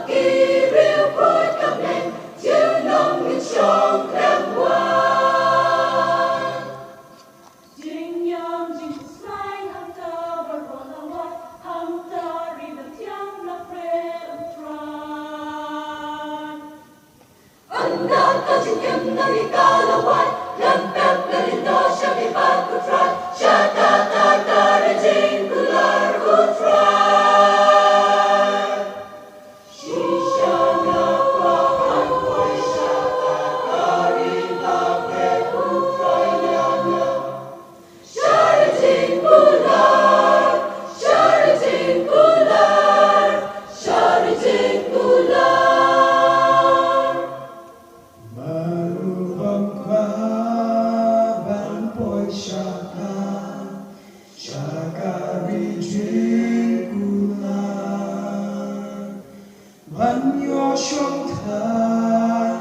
Kirill khói cầm lên chiếu nông miền trong khém hoa chính nhâm chính sai ham ta và rồi là what ham ta ri the tiang la pre tran anda ta chính em na ri ka la what lam pep la ri no sha vi ba ku tran sha ta ta ta ri jing kular ku tran Vẫn yo trong thai